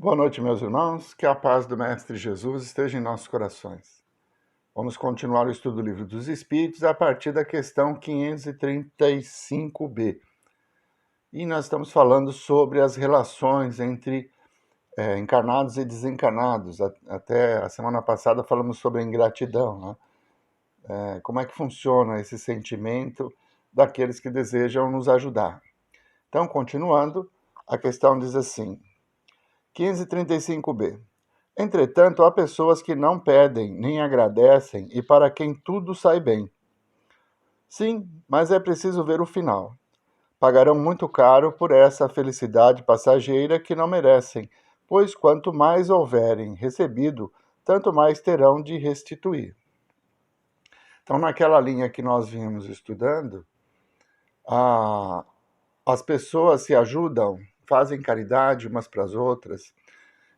Boa noite, meus irmãos. Que a paz do Mestre Jesus esteja em nossos corações. Vamos continuar o estudo do Livro dos Espíritos a partir da questão 535b. E nós estamos falando sobre as relações entre encarnados e desencarnados. Até a semana passada falamos sobre a ingratidão, né? Como é que funciona esse sentimento daqueles que desejam nos ajudar. Então, continuando, a questão diz assim, 535b. Entretanto, há pessoas que não pedem nem agradecem e para quem tudo sai bem. Sim, mas é preciso ver o final. Pagarão muito caro por essa felicidade passageira que não merecem, pois quanto mais houverem recebido, tanto mais terão de restituir. Então, naquela linha que nós vínhamos estudando, as pessoas se ajudam, fazem caridade umas para as outras,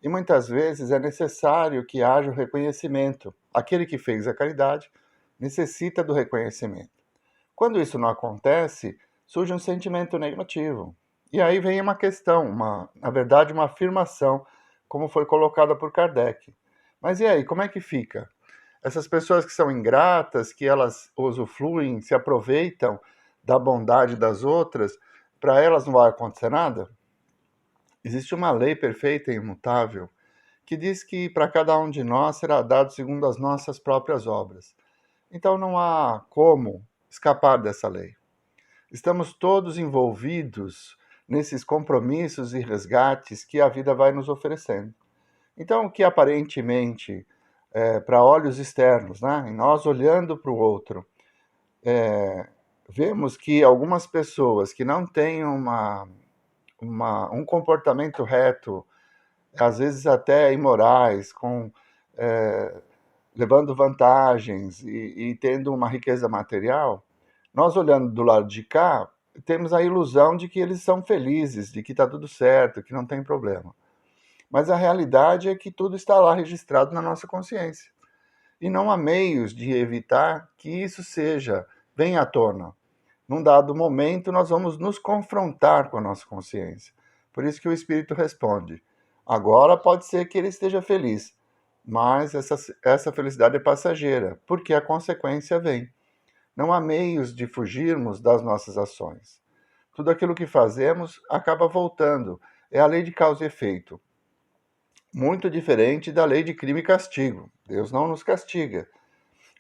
e muitas vezes é necessário que haja o reconhecimento. Aquele que fez a caridade necessita do reconhecimento. Quando isso não acontece, surge um sentimento negativo. E aí vem uma questão, na verdade, uma afirmação, como foi colocada por Kardec. Mas e aí, como é que fica? Essas pessoas que são ingratas, que elas usufruem, se aproveitam da bondade das outras, para elas não vai acontecer nada? Existe uma lei perfeita e imutável que diz que para cada um de nós será dado segundo as nossas próprias obras. Então não há como escapar dessa lei. Estamos todos envolvidos nesses compromissos e resgates que a vida vai nos oferecendo. Então, o que aparentemente, para olhos externos, né, e nós olhando para o outro, vemos que algumas pessoas que não têm um comportamento reto, às vezes até imorais, levando vantagens e tendo uma riqueza material, nós olhando do lado de cá, temos a ilusão de que eles são felizes, de que está tudo certo, que não tem problema. Mas a realidade é que tudo está lá registrado na nossa consciência. E não há meios de evitar que isso venha à tona. Num dado momento, nós vamos nos confrontar com a nossa consciência. Por isso que o Espírito responde. Agora pode ser que ele esteja feliz, mas essa felicidade é passageira, porque a consequência vem. Não há meios de fugirmos das nossas ações. Tudo aquilo que fazemos acaba voltando. É a lei de causa e efeito. Muito diferente da lei de crime e castigo. Deus não nos castiga.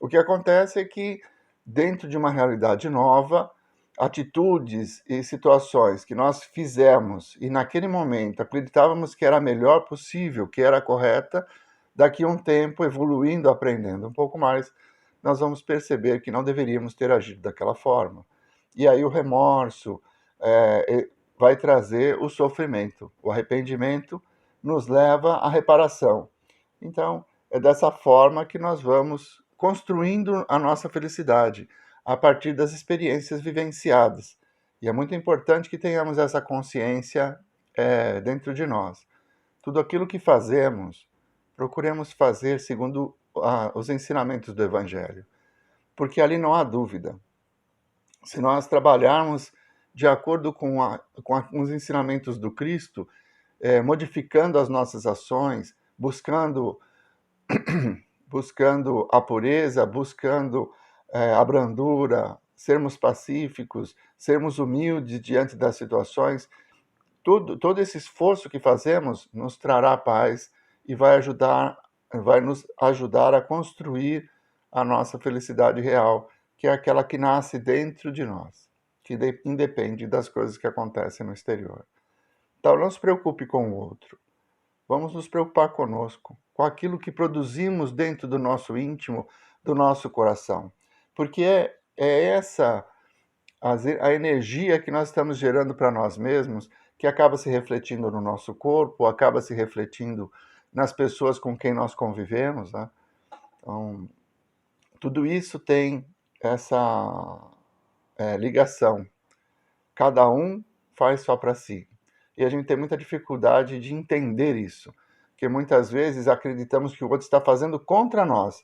O que acontece é que, dentro de uma realidade nova, atitudes e situações que nós fizemos e naquele momento acreditávamos que era a melhor possível, que era a correta, daqui a um tempo, evoluindo, aprendendo um pouco mais, nós vamos perceber que não deveríamos ter agido daquela forma. E aí o remorso vai trazer o sofrimento. O arrependimento nos leva à reparação. Então, é dessa forma que nós vamos construindo a nossa felicidade, a partir das experiências vivenciadas. E é muito importante que tenhamos essa consciência dentro de nós. Tudo aquilo que fazemos, procuremos fazer segundo os ensinamentos do Evangelho, porque ali não há dúvida. Se nós trabalharmos de acordo com os ensinamentos do Cristo, modificando as nossas ações, buscando a pureza, buscando a brandura, sermos pacíficos, sermos humildes diante das situações, todo esse esforço que fazemos nos trará paz e vai nos ajudar a construir a nossa felicidade real, que é aquela que nasce dentro de nós, que independe das coisas que acontecem no exterior. Então, não se preocupe com o outro. Vamos nos preocupar conosco, com aquilo que produzimos dentro do nosso íntimo, do nosso coração. Porque é essa a energia que nós estamos gerando para nós mesmos que acaba se refletindo no nosso corpo, acaba se refletindo nas pessoas com quem nós convivemos, né? Então, tudo isso tem essa ligação. Cada um faz só para si. E a gente tem muita dificuldade de entender isso, porque muitas vezes acreditamos que o outro está fazendo contra nós,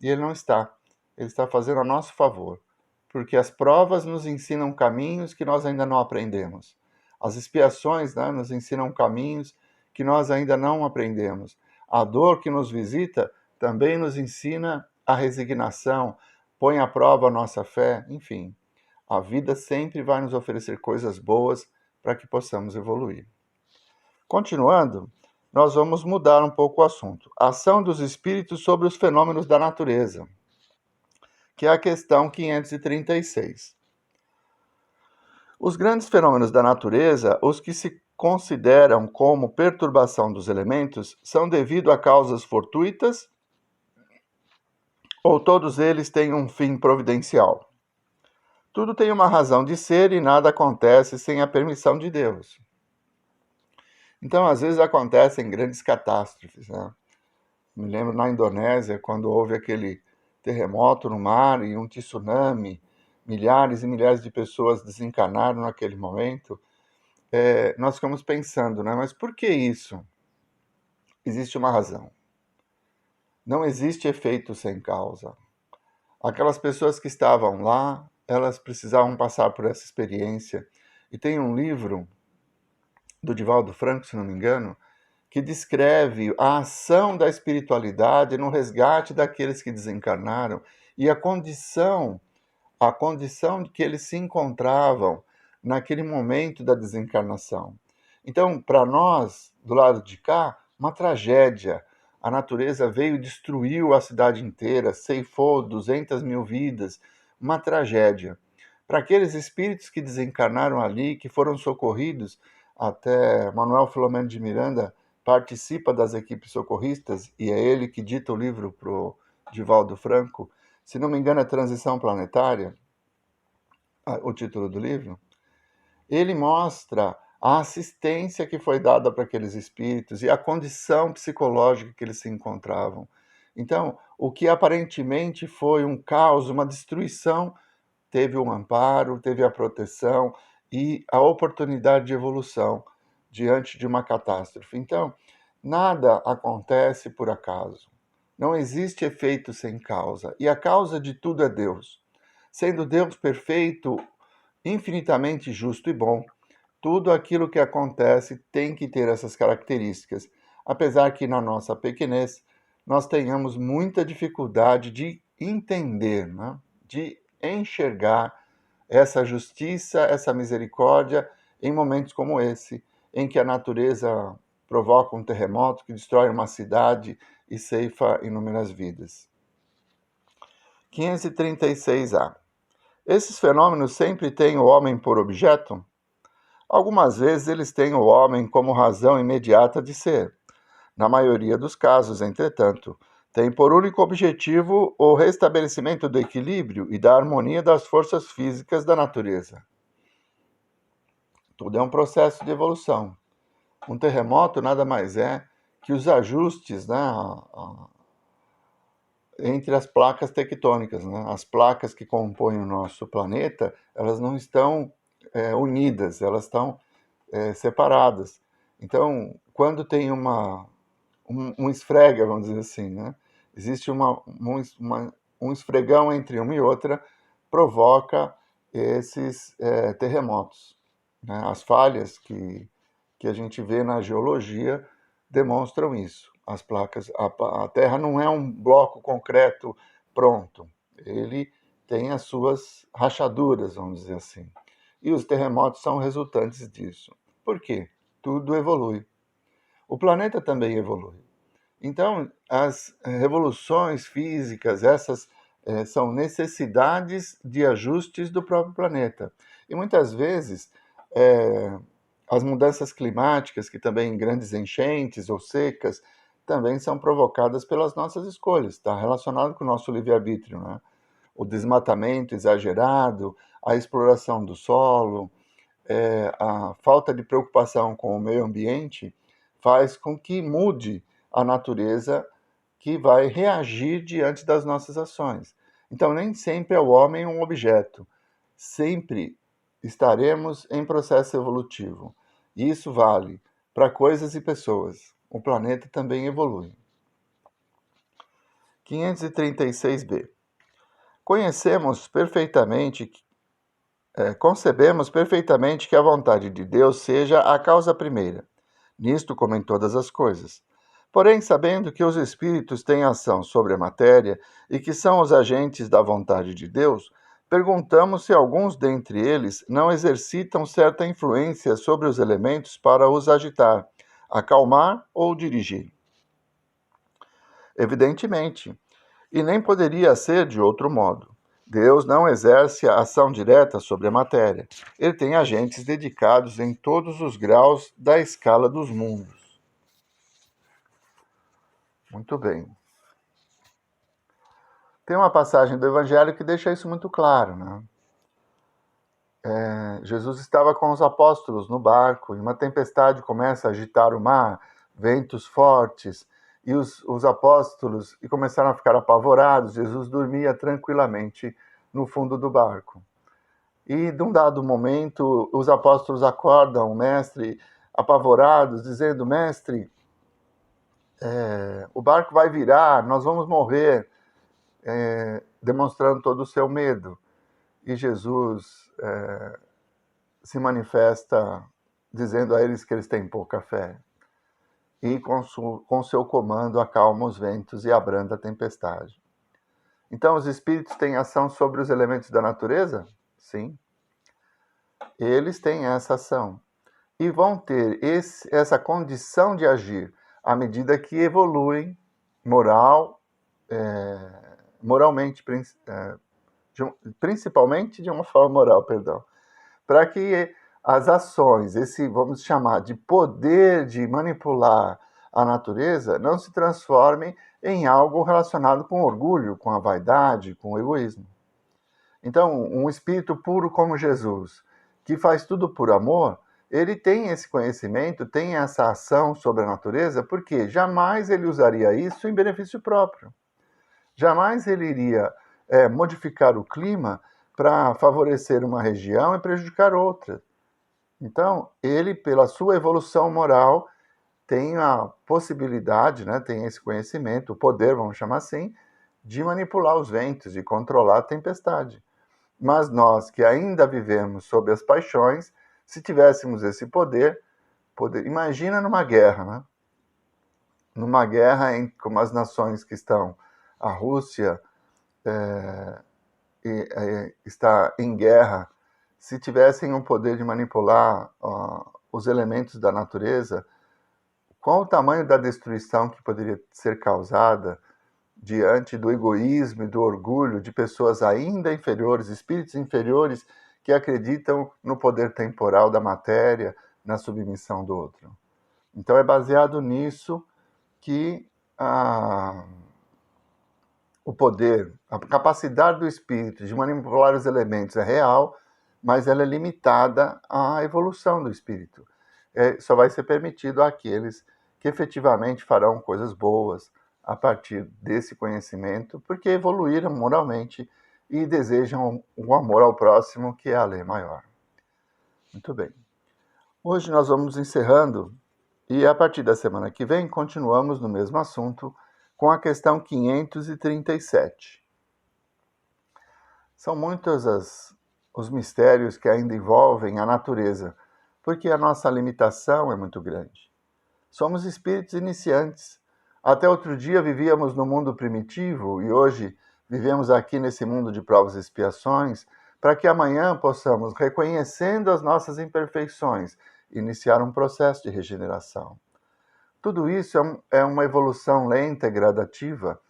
e ele não está. Ele está fazendo a nosso favor, porque as provas nos ensinam caminhos que nós ainda não aprendemos. As expiações, né, nos ensinam caminhos que nós ainda não aprendemos. A dor que nos visita também nos ensina a resignação, põe à prova a nossa fé, enfim. A vida sempre vai nos oferecer coisas boas para que possamos evoluir. Continuando, nós vamos mudar um pouco o assunto. Ação dos espíritos sobre os fenômenos da natureza, que é a questão 536. Os grandes fenômenos da natureza, os que se consideram como perturbação dos elementos, são devido a causas fortuitas ou todos eles têm um fim providencial? Tudo tem uma razão de ser e nada acontece sem a permissão de Deus. Então, às vezes acontecem grandes catástrofes, né? Me lembro na Indonésia, quando houve aquele terremoto no mar e um tsunami, milhares e milhares de pessoas desencarnaram naquele momento. Nós ficamos pensando, né? Mas por que isso? Existe uma razão. Não existe efeito sem causa. Aquelas pessoas que estavam lá, elas precisavam passar por essa experiência. E tem um livro do Divaldo Franco, se não me engano, que descreve a ação da espiritualidade no resgate daqueles que desencarnaram e a condição de que eles se encontravam naquele momento da desencarnação. Então, para nós, do lado de cá, uma tragédia. A natureza veio e destruiu a cidade inteira, ceifou 200 mil vidas, uma tragédia. Para aqueles espíritos que desencarnaram ali, que foram socorridos, até Manuel Filomeno de Miranda participa das equipes socorristas, e é ele que dita o livro para o Divaldo Franco, se não me engano é Transição Planetária, o título do livro. Ele mostra a assistência que foi dada para aqueles espíritos e a condição psicológica que eles se encontravam. Então, o que aparentemente foi um caos, uma destruição, teve um amparo, teve a proteção e a oportunidade de evolução diante de uma catástrofe. Então, nada acontece por acaso. Não existe efeito sem causa. E a causa de tudo é Deus. Sendo Deus perfeito, infinitamente justo e bom, tudo aquilo que acontece tem que ter essas características, apesar que na nossa pequenez nós tenhamos muita dificuldade de entender, né? De enxergar essa justiça, essa misericórdia em momentos como esse, em que a natureza provoca um terremoto que destrói uma cidade e ceifa inúmeras vidas. 536A. Esses fenômenos sempre têm o homem por objeto? Algumas vezes eles têm o homem como razão imediata de ser. Na maioria dos casos, entretanto, têm por único objetivo o restabelecimento do equilíbrio e da harmonia das forças físicas da natureza. Tudo é um processo de evolução. Um terremoto nada mais é que os ajustes, né, entre as placas tectônicas, né? As placas que compõem o nosso planeta, elas não estão unidas, elas estão separadas. Então, quando tem um esfrega, vamos dizer assim, né? Existe um esfregão entre uma e outra, provoca esses terremotos, né? As falhas que a gente vê na geologia demonstram isso. As placas, a Terra não é um bloco concreto pronto. Ele tem as suas rachaduras, vamos dizer assim. E os terremotos são resultantes disso. Por quê? Tudo evolui. O planeta também evolui. Então, as revoluções físicas, essas são necessidades de ajustes do próprio planeta. E muitas vezes, as mudanças climáticas, que também grandes enchentes ou secas, também são provocadas pelas nossas escolhas. Está relacionado com o nosso livre-arbítrio, né? O desmatamento exagerado, a exploração do solo, a falta de preocupação com o meio ambiente faz com que mude a natureza que vai reagir diante das nossas ações. Então, nem sempre é o homem um objeto. Sempre estaremos em processo evolutivo. E isso vale para coisas e pessoas. O planeta também evolui. 536b. Concebemos perfeitamente que a vontade de Deus seja a causa primeira, Nisto como em todas as coisas. Porém, sabendo que os espíritos têm ação sobre a matéria e que são os agentes da vontade de Deus, perguntamos se alguns dentre eles não exercitam certa influência sobre os elementos para os agitar, acalmar ou dirigir. Evidentemente, e nem poderia ser de outro modo. Deus não exerce a ação direta sobre a matéria. Ele tem agentes dedicados em todos os graus da escala dos mundos. Muito bem. Tem uma passagem do Evangelho que deixa isso muito claro, né? Jesus estava com os apóstolos no barco e uma tempestade começa a agitar o mar, ventos fortes, e os apóstolos começaram a ficar apavorados. Jesus dormia tranquilamente no fundo do barco. E, de um dado momento, os apóstolos acordam o mestre apavorados, dizendo: Mestre, o barco vai virar, nós vamos morrer, demonstrando todo o seu medo. E Jesus se manifesta dizendo a eles que eles têm pouca fé. E com seu comando acalma os ventos e abranda a tempestade. Então, os espíritos têm ação sobre os elementos da natureza? Sim. Eles têm essa ação. E vão ter essa condição de agir à medida que evoluem moralmente, principalmente de uma forma moral, perdão, para que as ações, esse, vamos chamar, de poder de manipular a natureza, não se transformem em algo relacionado com orgulho, com a vaidade, com o egoísmo. Então, um espírito puro como Jesus, que faz tudo por amor, ele tem esse conhecimento, tem essa ação sobre a natureza, porque jamais ele usaria isso em benefício próprio. Jamais ele iria modificar o clima para favorecer uma região e prejudicar outra. Então, ele, pela sua evolução moral, tem a possibilidade, né, tem esse conhecimento, o poder, vamos chamar assim, de manipular os ventos, de controlar a tempestade. Mas nós que ainda vivemos sob as paixões, se tivéssemos esse poder, imagina numa guerra, né? Numa guerra como as nações que estão, a Rússia está em guerra, se tivessem o poder de manipular os elementos da natureza, qual o tamanho da destruição que poderia ser causada diante do egoísmo e do orgulho de pessoas ainda inferiores, espíritos inferiores, que acreditam no poder temporal da matéria, na submissão do outro. Então é baseado nisso que o poder, a capacidade do espírito de manipular os elementos é real, mas ela é limitada à evolução do espírito. Só vai ser permitido àqueles que efetivamente farão coisas boas a partir desse conhecimento, porque evoluíram moralmente e desejam o amor ao próximo, que é a lei maior. Muito bem. Hoje nós vamos encerrando e a partir da semana que vem continuamos no mesmo assunto com a questão 537. São muitos os mistérios que ainda envolvem a natureza, porque a nossa limitação é muito grande. Somos espíritos iniciantes. Até outro dia vivíamos no mundo primitivo e hoje vivemos aqui nesse mundo de provas e expiações, para que amanhã possamos, reconhecendo as nossas imperfeições, iniciar um processo de regeneração. Tudo isso é uma evolução lenta e gradativa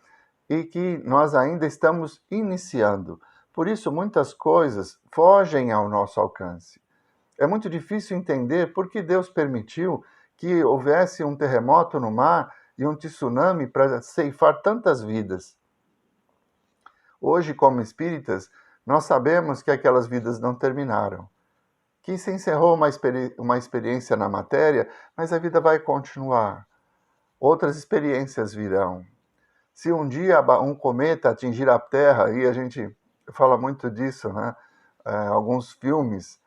e que nós ainda estamos iniciando. Por isso, muitas coisas fogem ao nosso alcance. É muito difícil entender por que Deus permitiu que houvesse um terremoto no mar e um tsunami para ceifar tantas vidas. Hoje, como espíritas, nós sabemos que aquelas vidas não terminaram, que se encerrou uma experiência na matéria, mas a vida vai continuar. Outras experiências virão. Se um dia um cometa atingir a Terra, e a gente fala muito disso, né? Alguns filmes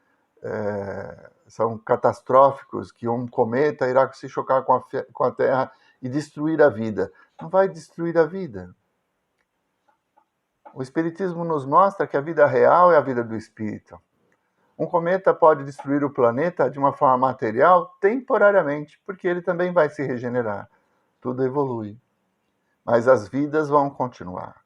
são catastróficos, que um cometa irá se chocar com a Terra e destruir a vida. Não vai destruir a vida. O Espiritismo nos mostra que a vida real é a vida do Espírito. Um cometa pode destruir o planeta de uma forma material temporariamente, porque ele também vai se regenerar. Tudo evolui. Mas as vidas vão continuar.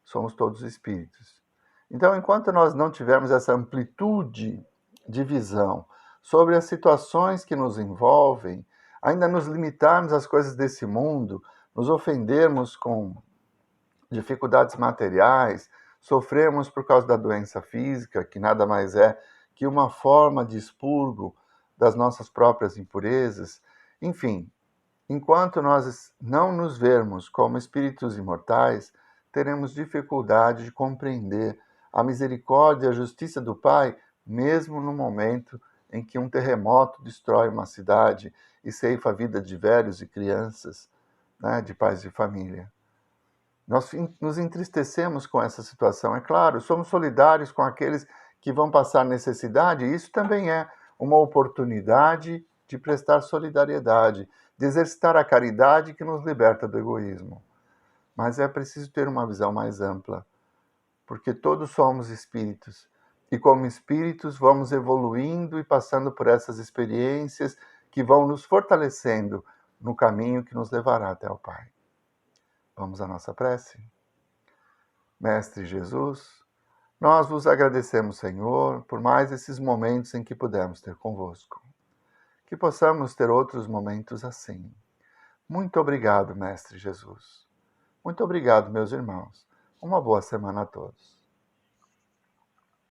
Somos todos espíritos. Então, enquanto nós não tivermos essa amplitude de visão sobre as situações que nos envolvem, ainda nos limitarmos às coisas desse mundo, nos ofendermos com dificuldades materiais, sofremos por causa da doença física, que nada mais é que uma forma de expurgo das nossas próprias impurezas. Enfim, enquanto nós não nos vermos como espíritos imortais, teremos dificuldade de compreender a misericórdia e a justiça do Pai, mesmo no momento em que um terremoto destrói uma cidade e ceifa a vida de velhos e crianças, né, de pais de família. Nós nos entristecemos com essa situação, é claro, somos solidários com aqueles que vão passar necessidade, e isso também é uma oportunidade de prestar solidariedade, de exercitar a caridade que nos liberta do egoísmo. Mas é preciso ter uma visão mais ampla, porque todos somos espíritos, e como espíritos vamos evoluindo e passando por essas experiências que vão nos fortalecendo no caminho que nos levará até o Pai. Vamos à nossa prece? Mestre Jesus, nós vos agradecemos, Senhor, por mais esses momentos em que pudemos ter convosco. Que possamos ter outros momentos assim. Muito obrigado, Mestre Jesus. Muito obrigado, meus irmãos. Uma boa semana a todos.